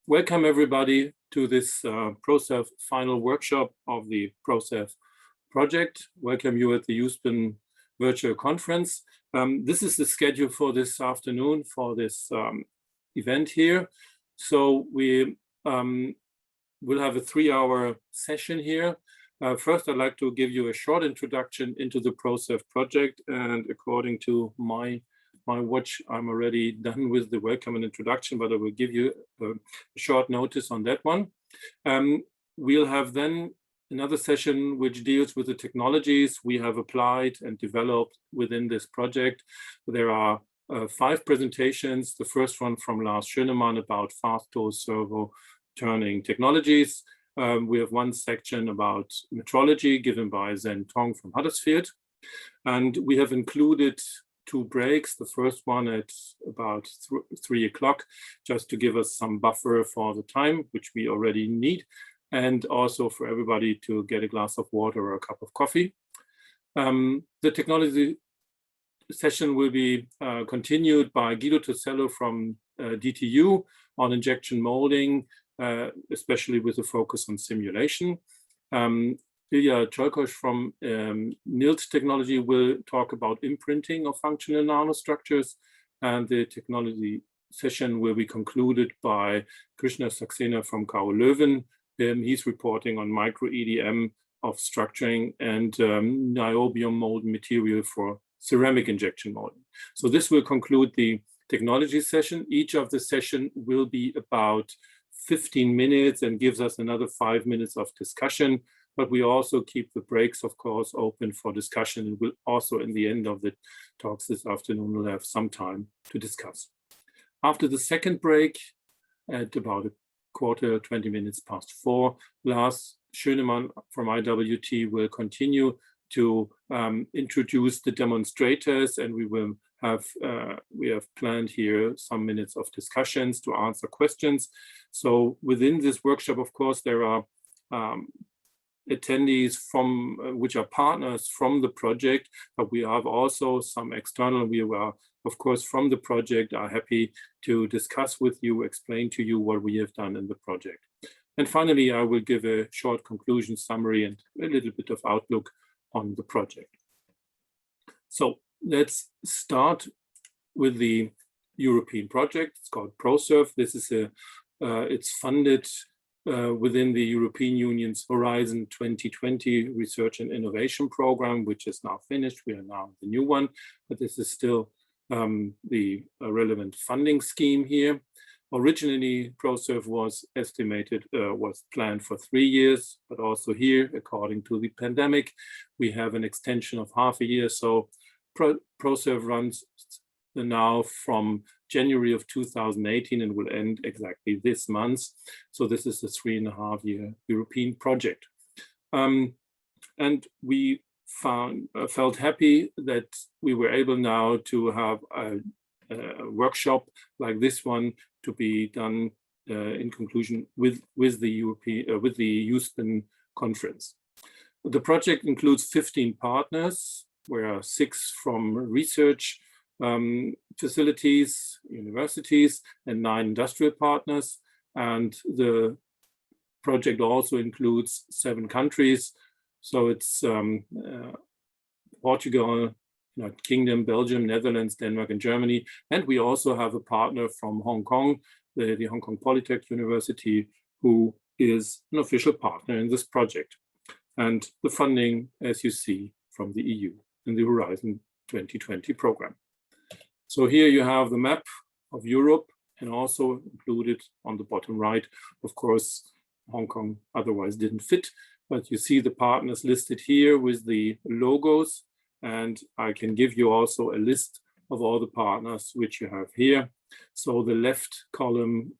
Welcome everybody to this ProSurf final workshop of the ProSurf project. Welcome you at the USPEN virtual conference. This is the schedule for this afternoon for this event here. So we will have a 3-hour session here. First, I'd like to give you a short introduction into the ProSurf project, and according to my watch, I'm already done with the welcome and introduction, but I will give you a short notice on that one. We'll have then another session which deals with the technologies we have applied and developed within this project. There are 5 presentations. The first one from Lars Schönemann about fast dose servo turning technologies. We have one section about metrology given by Zen Tong from Huddersfield. And we have included 2 breaks, the first one at about 3 o'clock, just to give us some buffer for the time, which we already need, and also for everybody to get a glass of water or a cup of coffee. The technology session will be continued by Guido Tosello from DTU on injection molding, especially with a focus on simulation. Ilya Cholkosh from NILT Technology will talk about imprinting of functional nanostructures, and the technology session will be concluded by Krishna Saxena from Karl Löwen. He's reporting on micro-EDM of structuring and niobium mold material for ceramic injection molding. So this will conclude the technology session. Each of the session will be about 15 minutes and gives us another 5 minutes of discussion. But we also keep the breaks, of course, open for discussion. And we'll also, in the end of the talks this afternoon, we'll have some time to discuss. After the second break, at about 20 minutes past 4, Lars Schönemann from IWT will continue to introduce the demonstrators, and we have planned here some minutes of discussions to answer questions. So within this workshop, of course, there are attendees from which are partners from the project, but we have also some external. We are, of course, from the project, are happy to discuss with you, explain to you what we have done in the project. And finally, I will give a short conclusion summary and a little bit of outlook on the project. So let's start with the European project. It's called ProSurf. This is it's funded within the European Union's Horizon 2020 Research and Innovation Program, which is now finished. We are now the new one, but this is still the relevant funding scheme here. Originally, ProSurf was planned for 3 years, but also here, according to the pandemic, we have an extension of half a year. So ProSurf runs now from January of 2018 and will end exactly this month. So this is a 3.5-year European project. And we felt happy that we were able now to have a workshop like this one to be done in conclusion with the USPEN conference. The project includes 15 partners, where 6 from research facilities, universities, and 9 industrial partners. And the project also includes 7 countries. So it's Portugal, United Kingdom, Belgium, Netherlands, Denmark, and Germany. And we also have a partner from Hong Kong, the Hong Kong Polytech University, who is an official partner in this project. And the funding, as you see, from the EU in the Horizon 2020 program. So here you have the map of Europe, and also included on the bottom right. Of course, Hong Kong otherwise didn't fit, but you see the partners listed here with the logos. And I can give you also a list of all the partners which you have here. So the left column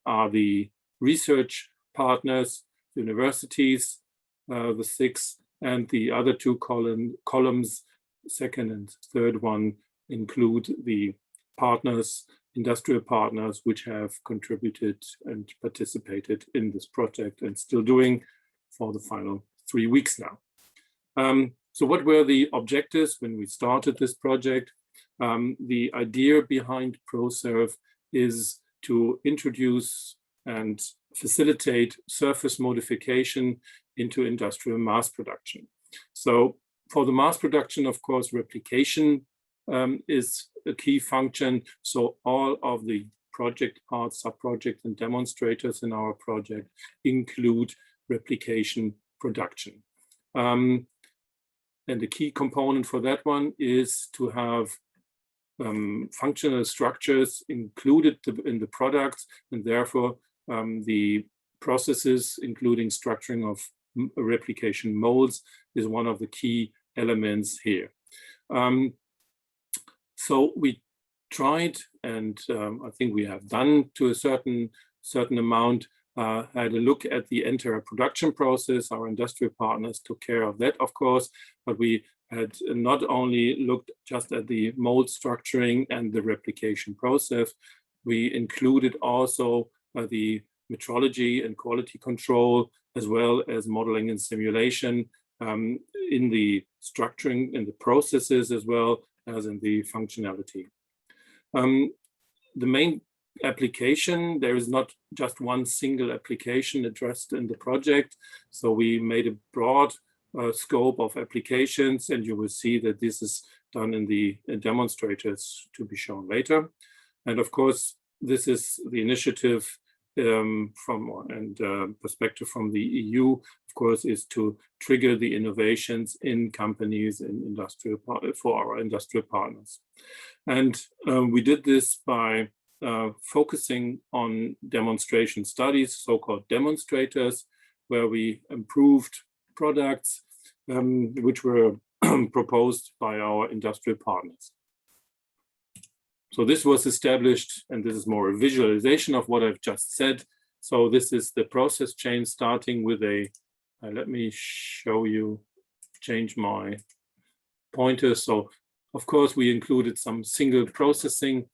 are the research partners, universities, the 6, and the other 2 columns, second and third one, include the partners, industrial partners, which have contributed and participated in this project and still doing for the final 3 weeks now. So what were the objectives when we started this project? The idea behind ProSurf is to introduce and facilitate surface modification into industrial mass production. So for the mass production, of course, replication is a key function. So all of the project parts, sub-projects, and demonstrators in our project include replication production. And the key component for that one is to have functional structures included in the products, and therefore the processes, including structuring of replication molds, is one of the key elements here. So we tried, and I think we have done to a certain amount, had a look at the entire production process. Our industrial partners took care of that, of course, but we had not only looked just at the mold structuring and the replication process, we included also the metrology and quality control, as well as modeling and simulation in the structuring, in the processes, as well as in the functionality. The main application, there is not just one single application addressed in the project. So we made a broad scope of applications, and you will see that this is done in the demonstrators to be shown later. And of course, this is the initiative perspective from the EU, of course, is to trigger the innovations in companies in for our industrial partners. And we did this by focusing on demonstration studies, so-called demonstrators, where we improved products which were proposed by our industrial partners. So this was established, and this is more a visualization of what I've just said. So this is the process chain starting with a, let me show you, change my pointer. So of course we included some single processing,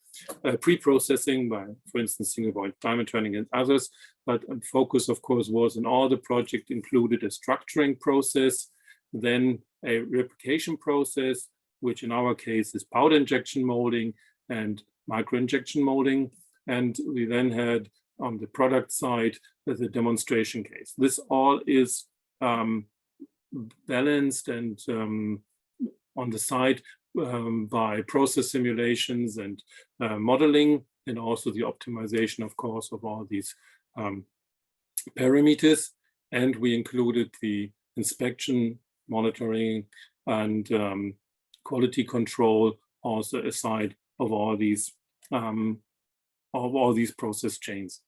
pre-processing by, for instance, single point diamond turning and others. But focus, of course, was in all the project included a structuring process, then a replication process, which in our case is powder injection molding and micro-injection molding. And we then had on the product side the demonstration case. This all is balanced and on the side by process simulations and modeling, and also the optimization, of course, of all these parameters. And we included the inspection, monitoring, and quality control also aside of all these process chains.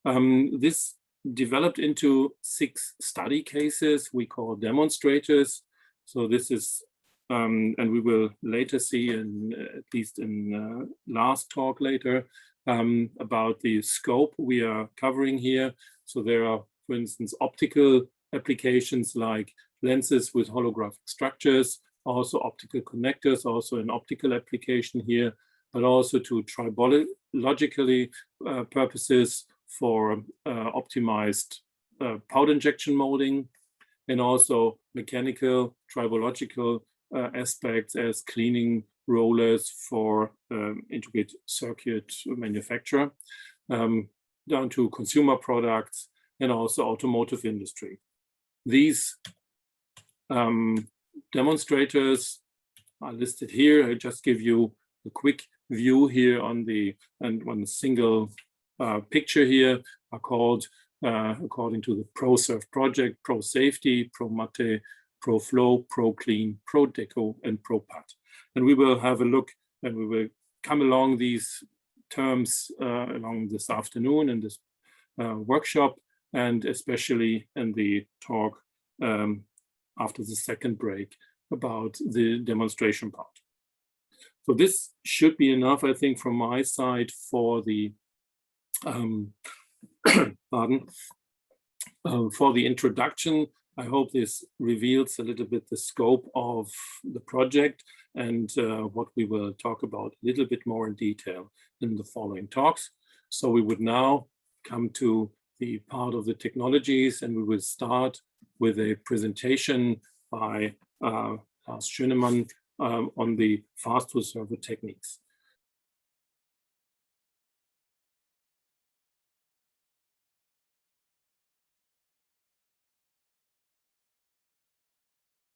This developed into 6 study cases we call demonstrators. So this is, and we will later see, at least in last talk later, about the scope we are covering here. So there are, for instance, optical applications like lenses with holographic structures, also optical connectors, also an optical application here, but also to tribologically purposes for optimized powder injection molding, and also mechanical tribological aspects as cleaning rollers for integrated circuit manufacture, down to consumer products and also automotive industry. These demonstrators are listed here. I just give you a quick view here on the one single picture here, are called according to the ProSurf project: Pro Safety, Pro Mate, Pro Flow, Pro Clean, Pro Deco, and Pro Pat. And we will have a look, and we will come along these terms along this afternoon in this workshop, and especially in the talk after the second break about the demonstration part. So this should be enough, I think, from my side for the for the introduction. I hope this reveals a little bit the scope of the project and what we will talk about a little bit more in detail in the following talks. So we would now come to the part of the technologies, and we will start with a presentation by Lars Schönemann on the fast-to-servo techniques.